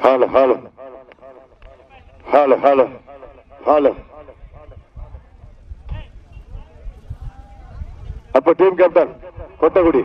Hello hello hello hello hello. அப்ப team captain Kottakudi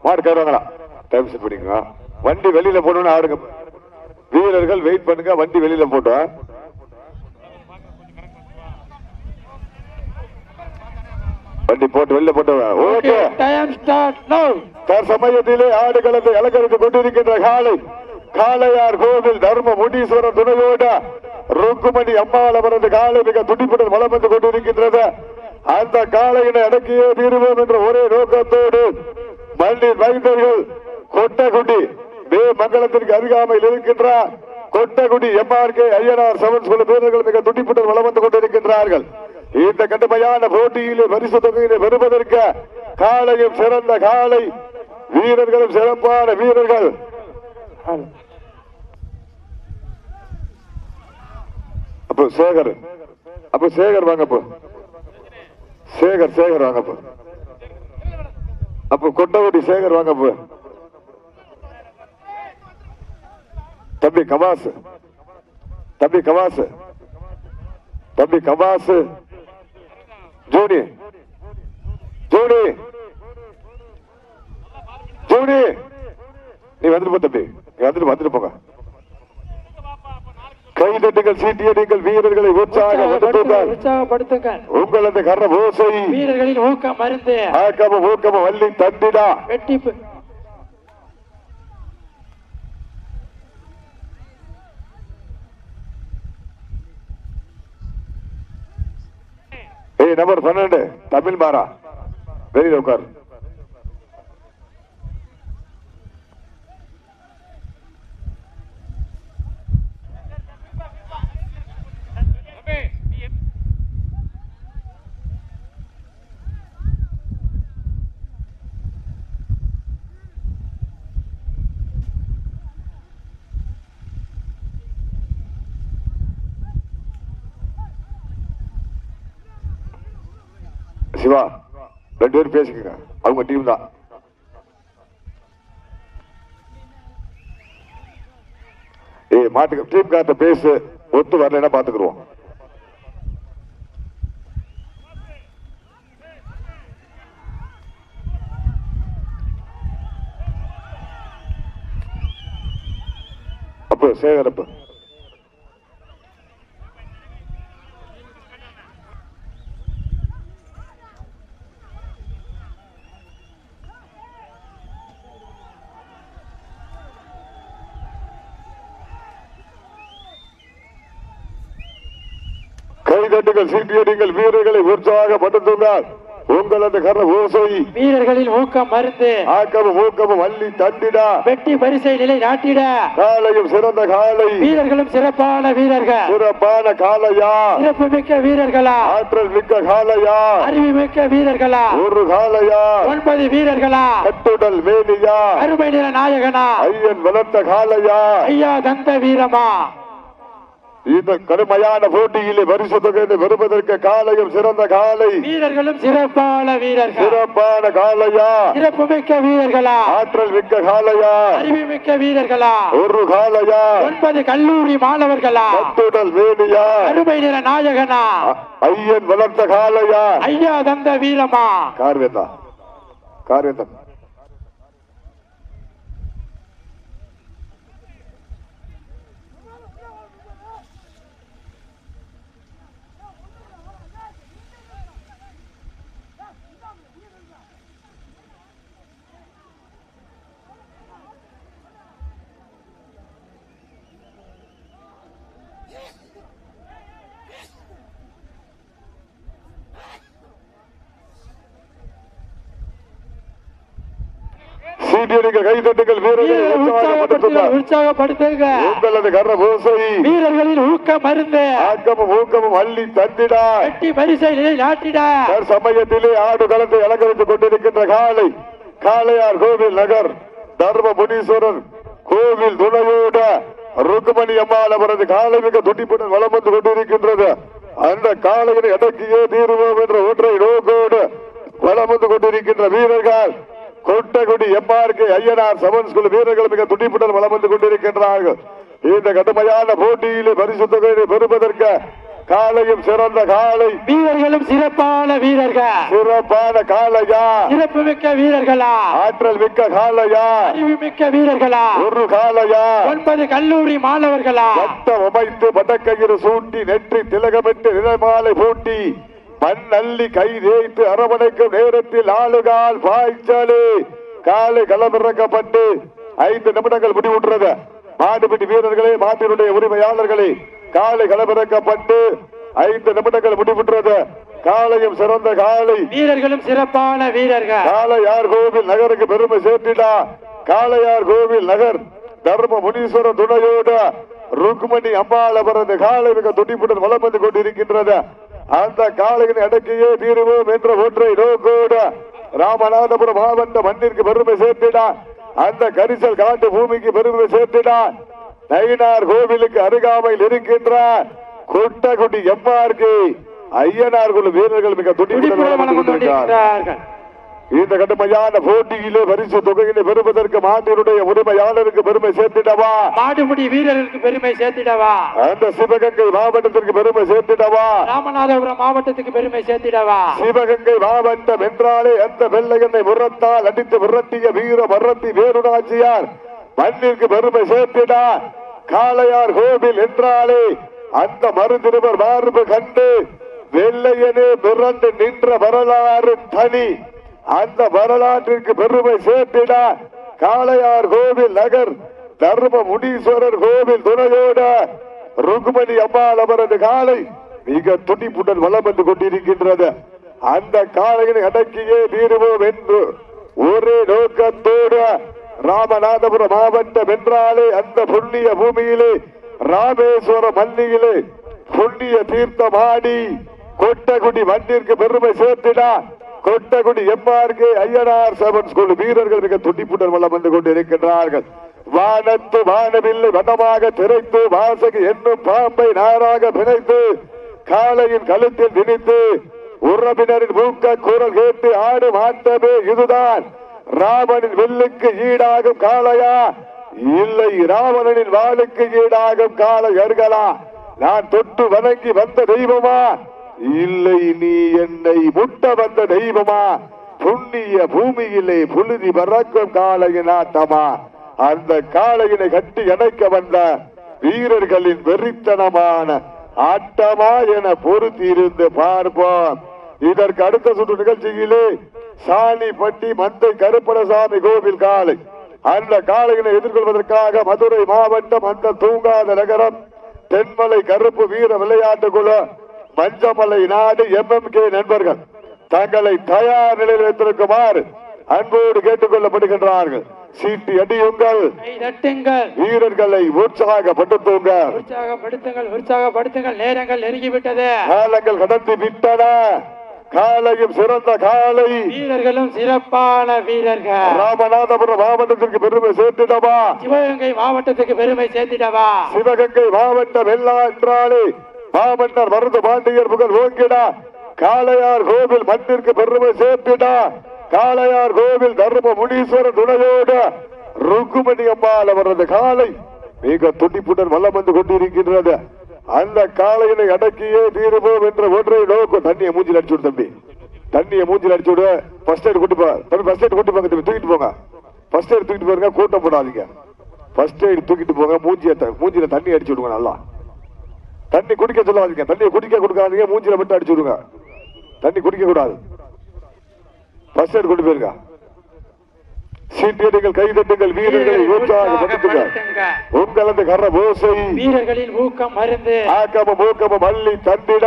மாடு கருவாங்களா? Time set பண்ணிக்கோங்க. வண்டி வெளியில போடணும்னு ஆடுங்க. வீரர்கள் வெயிட் பண்ணுங்க. வண்டி வெளியில போட்டோம். வண்டி போட்டு வெளியில போட்டு ஓகே. டைம் ஸ்டார்ட் நவ. தற்சமயத்திலே ஆடுகளத்தை அலங்கரித்துக் கொண்டிருக்கின்ற காளையார் கோவில் தர்ம முனீஸ்வரர் துணையோடு ருக்குமணி அம்மாள் அவரது காலை மிக துடிப்புடன் வலம் வந்து கொண்டிருக்கின்றது. அந்த காளையினை அடக்கியே தீருவோம் என்ற ஒரே நோக்கத்தோடு மண்டி வைத்தர்கள் கொட்டகுடி மங்களத்திற்கு அருகாமையில் இருக்கின்ற கொட்டகுடி MRK ஐயனார் செவன்ஸ் குழு வீரர்கள் மிக துடிப்புடன் வலம் வந்து கொண்டிருக்கின்றார்கள். இந்த கடுமையான போட்டியிலே பரிசு தொகையிலே பெறுவதற்கு காளையும் சிறந்த காளை, வீரர்களும் சிறப்பான வீரர்கள். அப்போ சேகர் வாங்க. சேகர் வாங்க. அப்போ கொட்டகுடி சேகர் வாங்க. தம்பி கவாஸ் ஜூனி நீ வந்துட்டு போ தம்பி. வந்துட்டு போங்க. கைதட்டுங்கள், சீட்டியடிங்கள், வீரர்களை உற்சாகப்படுத்துங்கள். உங்களது கர ஓசை வீரர்களின் ஊக்கம் மருந்து ஊக்கமும் வள்ளி தந்திடா வெட்டி. நம்பர் 12 தமிழ் மாறா வெளியில உட்கார். சிவா 2 பேரும் பேசிக்கங்க. அவங்க டீம் தான். மாட்டுக்கு டீம் கார்ட்ட பேசு. ஒத்து வரலன்னா பாத்துக்குருவோம். அப்போ சேகர் அப்ப கைதட்டுங்கள், சீட்டியடிங்கள், வீரர்களை உற்சாகப்படுத்துங்கள். உங்களது கர ஓசை வீரர்களின் ஊக்கம் மருந்து ஊக்கமும் வள்ளி தந்திடா வெட்டி பரிசை நிலை நாட்டிட. காலையும் சிறந்த காலை, வீரர்களும் சிறப்பான வீரர்கள். சிறப்பான காலையா, சிறப்பு மிக்க வீரர்களா, ஆற்றல் மிக்க காலையா, அறிவு மிக்க வீரர்களா, ஒரு காலையா, 9 வீரர்களா, கட்டுடல் வேலியா, அருமை நில நாயகனா, ஐயன் வளர்த்த காலையா, ஐயா தந்த வீரமா. இந்த கடுமையான போட்டியிலே பரிசு தொகையை பெறுவதற்கு காலையும் சிறந்த காலை, வீரர்களும் சிறப்பான வீரர்கள். சிறப்பான காலையா, சிறப்பு மிக்க வீரர்களா, ஆற்றல் மிக்க காலையா, அறிவு மிக்க வீரர்களா, ஒரு காலையா, 9 கல்லூரி மாணவர்களா, கட்டுடல் வேலியா, அருமை நில நாயகனா, ஐயன் வளர்த்த காலையா, ஐயா தந்த வீரமா. கார்வேந்தா கைதட்டுங்கள், உற்சாகப்படுத்துங்க. உங்களது கர ஓசை வீரர்களின் ஊக்கம் மருந்து ஊக்கமும் வள்ளி தந்திடா வெட்டி பரிசை நிலை நாட்டிட. சமயத்திலே ஆடு களத்தை அலங்கரித்துக் கொண்டிருக்கின்ற காளையார் கோவில் நகர் தர்ம முனீஸ்வரர் கோவில் துணையோடு ருக்குமணி அம்மாள் அவரது காலை மிக துடிப்புடன் வலம் வந்து கொண்டிருக்கின்றது. அந்த காளையினை அடக்கியே தீருவோம் என்ற ஒற்றை நோக்கோடு வலம் வந்து கொண்டிருக்கின்ற வீரர்கள் கொட்டகுடி எம்ஆர்கே ஐயனார் சமன் ஸ்கூல் வீரர்கள் மிக துடிப்புடன் வளம் வந்து கொண்டிருக்கின்றார்கள். இந்த கடுமையான போட்டியிலே பரிசு தொகையை பெறுவதற்கு காலையும் சிறந்த காலை, வீரர்களும் சிறப்பான வீரர்கள். சிறப்பான காலையா, சிறப்பு மிக்க வீரர்களா, ஆற்றல் மிக்க காலையா, அறிவு மிக்க வீரர்களா, ஒரு காலையா, 9 கல்லூரி மாணவர்களா, வட்டம் அமைத்து பட்டக்கயிறு சூட்டி நெற்றி திலகமிட்டு நிலமாலை பூட்டி மண் அள்ளி கை தேய்த்து அரவணைக்கும் நேரத்தில் ஆளுகால் பாய்ச்சலு காலை களமிறக்கப்பட்டு 5 நிமிடங்கள் முடிவுற்றது. மாடுபிடி வீரர்களே, மாட்டினுடைய உரிமையாளர்களே, காலை களமிறக்கப்பட்டு 5 நிமிடங்கள் முடிவுற்றது. காலையும் சிறந்த காலை, வீரர்களும் சிறப்பான வீரர்கள். காளையார் கோவில் நகருக்கு பெருமை சேர்த்திடா. காளையார் கோவில் நகர் தர்ம முனீஸ்வரர் துணையோடு ருக்மணி அம்பாள் அவரது காலை மிக துடிப்புடன் வளம் வந்து கொண்டிருக்கின்றது. அந்த காலையின் அடக்கியே தீருவோம் என்ற ஒன்றை நோக்கோடு ராமநாதபுரம் மாவட்ட மண்ணிற்கு பெருமை சேர்த்திடா. அந்த கரிசல் காட்டு பூமிக்கு பெருமை சேர்த்திடா. நயினார் கோவிலுக்கு அருகாமையில் இருக்கின்ற கொட்டகுடி எம்ஆர்கே ஐயனார் குழு வீரர்கள் மிக துடிப்புடன் இந்த கடுமையான போட்டியிலே பரிசு தொகையினை பெறுவதற்கு மாட்டினுடைய உரிமையாளருக்கு பெருமை சேர்த்திடவா, மாடுபிடி வீரர்களுக்கு பெருமை சேர்த்திடவா, அந்த சிவகங்கை மாவட்டத்திற்கு பெருமை சேர்த்திடவா, ராமநாதபுரம் மாவட்டத்துக்கு பெருமை சேர்த்திடவா. சிவகங்கை மாவட்டம் என்றாலே அந்த வெள்ளையனை முரத்தால் அடித்து விரட்டிய வீர மரத்தி வேலுநாச்சியார் மண்ணிற்கு பெருமை சேர்த்திடா. காளையார் கோவில் என்றாலே அந்த மருந்திருவர் மார்பு கண்டு வெள்ளையனே மிரண்டு நின்ற வரலாறு தனி. அந்த வரலாற்றிற்கு பெருமை சேர்த்திட காளையார் கோவில் நகர் தர்ம முனீஸ்வரர் கோவில் துணையோடு ருக்மணி அம்பாள் அவரது காலை மிக துடிப்புடன் வளம் வந்து கொண்டிருக்கின்றது. அந்த காளையினை அடக்கியே தீருவோம் என்று ஒரே நோக்கத்தோடு ராமநாதபுரம் மாவட்டம் என்றாலே அந்த புண்ணிய பூமியிலே ராமேஸ்வர மல்லியிலே புண்ணிய தீர்த்தமாடி கொட்டகுடி மண்ணிற்கு பெருமை சேர்த்திடா. கொட்டகுடி எம்ஆர்கே ஐயனார் சமன் ஸ்கூல் வீரர்கள் மிக துடிப்புடன் வளம் வந்து கொண்டிருக்கின்றார்கள். வானத்து வானவில்லை வனமாக திரைத்து வாசகி என்னும் பாம்பை நாராக பிணைத்து காளையின் கழுத்தில் திணித்து உறவினரின் மூக்க குரல் கேட்டு ஆடும் ஆட்டமே இதுதான். ராமனின் வில்லுக்கு ஈடாகும் காளையா, இல்லை ராவணனின் வாளுக்கு ஈடாகும் காளையர்களா? நான் தொட்டு வணங்கி வந்த தெய்வமா, இல்லை நீ என்னை முட்ட வந்த தெய்வமா? புண்ணிய பூமியிலே புழுதி பறக்கும் காளையின் ஆட்டமா? அந்த காளையினை கட்டி அணைக்க வந்த வீரர்களின் வெறித்தனமான ஆட்டமா என பொறுத்திருந்து பார்ப்போம். இதற்கு அடுத்த சுற்று நிகழ்ச்சியிலே சாணிப்பட்டி மந்தை கருப்பணசாமி கோவில் காளை. அந்த காளையினை எதிர்கொள்வதற்காக மதுரை மாவட்டம் அந்த தூங்காத நகரம் தென்மலை கருப்பு வீர விளையாட்டு குழு மஞ்சமலை நாடு MMK நண்பர்கள் தங்களை தயார் நிலையில் வைத்திருக்குமாறு அன்போடு கேட்டுக் கொள்ளப்படுகின்றார்கள். சீட்டி அடியுங்கள், வீரர்களை உற்சாகப்படுத்துங்கள். நேரங்கள் நெருங்கிவிட்டது, காலங்கள் கடந்து விட்டன. காலையும் சிறந்த காலை, வீரர்களும் சிறப்பான வீரர்கள். ராமநாதபுரம் மாவட்டத்திற்கு பெருமை சேர்த்திடவா, சிவகங்கை மாவட்டத்துக்கு பெருமை சேர்த்திடவா. சிவகங்கை மாவட்டம் எல்லாம் என்றாலே மாமன்னர் மருது பாண்டியர் புகழ் ஓங்கிடா. காளையார் கோவில் மண்ணிற்கு பெருமை சேர்த்திடா. காளையார் கோவில் தர்ம முனீஸ்வரர் துணையோடு ருக்குமணி அம்பாள் அவரது காலை மிக துடிப்புடன் வல்லம் வந்து கொண்டிருக்கின்றது. அந்த காளையினை அடக்கியே தீருவோம் என்ற ஒன்றை நோக்கம். தண்ணியை மூஞ்சில் அடிச்சு விடு தம்பி, தண்ணியை மூஞ்சில் அடிச்சு விடு. ஃபர்ஸ்ட் எய்ட் கூட்டி போங்க தம்பி, ஃபர்ஸ்ட் எய்ட் கூட்டி போங்க தம்பி, தூக்கிட்டு போங்க. ஃபர்ஸ்ட் எய்ட் தூக்கிட்டு போங்க, கூட்டம் போடாதீங்க. ஃபர்ஸ்ட் எய்ட் தூக்கிட்டு போங்க, மூஞ்சில தண்ணி அடிச்சு விடுங்க. நல்லா தண்ணி குடிக்க சொல்லாதீங்க, தண்ணியை குடிக்க கொடுக்காதீங்க, மூஞ்சில மட்டும் அடிச்சு விடுங்க. தண்ணி குடிக்க கூடாது. ஃபர்ஸ்ட் எய்ட் கொண்டு போயிருங்க. சீட்டியடிகள், கைதட்டுங்கள், வீரர்களை உற்சாகப்படுத்துங்கள். உங்களது கரபோசை வீரர்களின் ஊக்கம் மருந்து ஆக்கமும் ஊக்கமும் அள்ளி தந்திட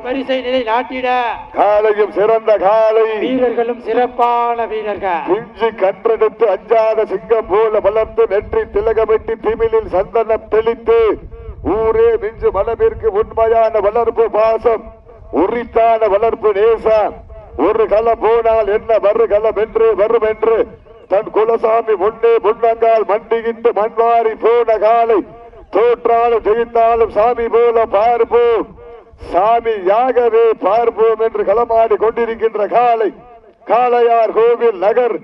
வரிசை நிலை நாட்டிட. காலையும் சிறந்த காலை, வீரர்களும் சிறப்பான வீரர்கள். பிஞ்சு கன்றெடுத்து அஞ்சாத சிங்கம் போல வளர்த்து நெற்றி திலகமிட்டு திமிழில் சந்தனம் தெளித்து ஊரே மிஞ்சு மனமிற்கு உண்மையான வளர்ப்பு பாசம், உரித்தான வளர்ப்பு நேசம். ஒரு களம் போனால் என்ன மறு களம் என்று வரும் என்று தன் குலசாமி முன்னே முன்னங்கால் மண்டிகிட்டு மண்வாரி போன காலை தோற்றாலும் ஜெயித்தாலும் சாமி போல பார்ப்போம், சாமியாகவே பார்ப்போம் என்று களமாடி கொண்டிருக்கின்ற காலை. காளையார் கோவில் நகர்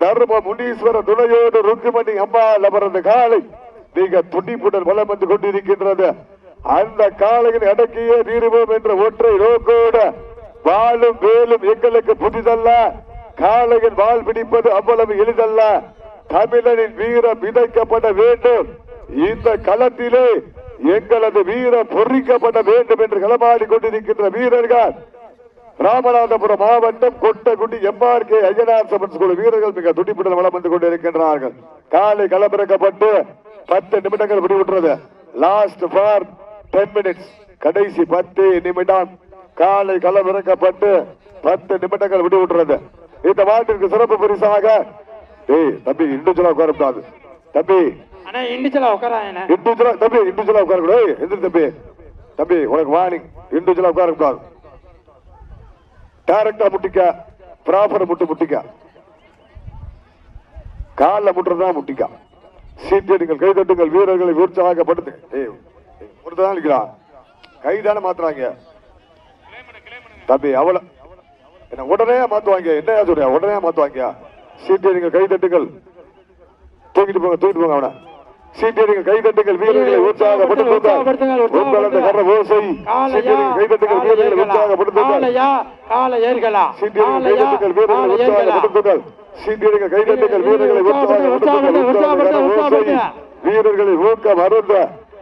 தர்ம முனீஸ்வர துணையோடு ருக்குமணி அம்மா அவரது காலை மிக துடிப்புடன் வலம் வந்து கொண்டிருக்கின்றது. அந்த காலையில் அடக்கியே தீருவோம் என்ற ஒற்றை நோக்கோடு வாழும் வேலும் எங்களுக்கு புதிதல்ல. காலையில் வால் பிடிப்பது அவ்வளவு எளிதல்ல. தமிழனின் வீரம் விதைக்கப்பட வேண்டும். இந்த களத்திலே எங்களது வீரம் பொறிக்கப்பட வேண்டும் என்று களமாடி கொண்டிருக்கின்ற வீரர்கள் ராமநாதபுரம் மாவட்டம் கொட்டகுடி MRK ஐயனார் சபன் ஸ்கூல் வீரர்கள் மிக துடிப்புடன் வளம் வந்து கொண்டிருக்கின்றார்கள். காலை களமிறக்கப்பட்டு 10 நிமிடங்கள் முடிவுற்றது. லாஸ்ட் ஃபார் 10 மினிட்ஸ், கடைசி 10 நிமிடம். காலை களமிறக்கப்பட்டு 10 நிமிடங்கள் முடிவுற்றது. இந்த மாட்டிற்கு சிறப்பு பரிசாக தம்பி இண்டிவிஜுவலா உட்காரக்கூடாது தம்பி, இண்டிவிஜுவலா உட்காராங்க தம்பி, இண்டிவிஜுவலா உட்காரக்கூடாது. எதிர் தம்பி, தம்பி உனக்கு வார்னிங், இண்டிவிஜுவலா உட்காரக்கூடாது. டைரக்டா முட்டிக்க, ப்ராப்பர் முட்டிக்க, கால முட்டுறதா முட்டிக்க. சீட்டியடிங்கள், கைதட்டுங்கள், வீரர்களை உற்சாகப்படுத்து. ஒருத்தான் இருக்கிறான், கைதான மாத்துறாங்க தம்பி. அவ்வளவு என்ன உடனே மாத்துவாங்க, என்ன சொல்ற உடனே மாத்துவாங்க. சீட்டியடிங்கள், கைதட்டுங்கள், தூக்கிட்டு போங்க அவனை. சீட்டியடிங்கள், கைதட்டுங்கள், வீரர்களை உற்சாகப்படுத்துங்கள். உங்களது கர ஓசை கைதட்டுங்கள், வீரர்களை உற்சாகப்படுத்துங்கள். சீட்டியடிங்கள், கைதட்டுங்கள், வீரர்களை உற்சாகப்படுத்துங்கள். சீட்டியடிங்கள், கைதட்டுங்கள், வீரர்களை உற்சாகப்படுத்துங்கள். வீரர்களை ஊக்கம் அருந்த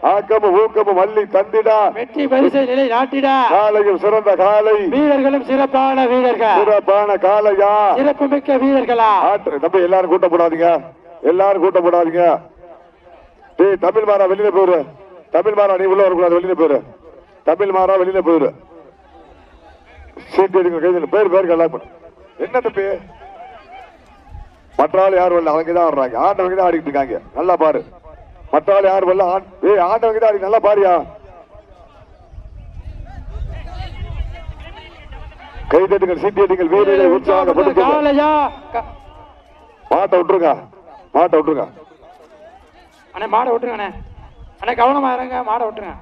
ஆக்கமும் ஊக்கமும் அள்ளி தந்திடா. வெற்றி பரிசை நிலை நாட்டிடா. காலையும் சிறந்த காலை, வீரர்களும் சிறப்பான வீரர்கள், சிறப்பான காலையா, சிறப்பு மிக்க வீரர்களா. தம்பி எல்லாரும் கூட்ட போடாதீங்க, எல்லாரும் கூட்ட போடாதீங்க. தமிழ் மாறா வெளியில போயிரு, தமிழ் மாறா நீ உள்ள வரக்கூடாது, வெளியில போயிரு. தமிழ் மாறா வெளியில போயிரு. சீட்டு எடுங்க, கைது பேர் கல்லா பண்ணு. என்ன தம்பி, மற்ற ஆள் யாரும் வரல, அவங்க தான் வர்றாங்க. ஆண்டவங்க தான் ஆடிட்டு இருக்காங்க, நல்லா பாரு. மற்ற ஆள் யாரும் வரல, ஆண்டவங்க தான் ஆடி, நல்லா பாரியா. கைதட்டுங்கள், சீட்டியடிங்கள், வீரர்களை உற்சாகப்படுத்துங்க. மாட்டை விட்டுருங்க, மாட்டை விட்டுருங்க. அண்ணே மாடை விட்டுருங்க அண்ணே, கவனமா இருங்க, மாடை விட்டுருங்க.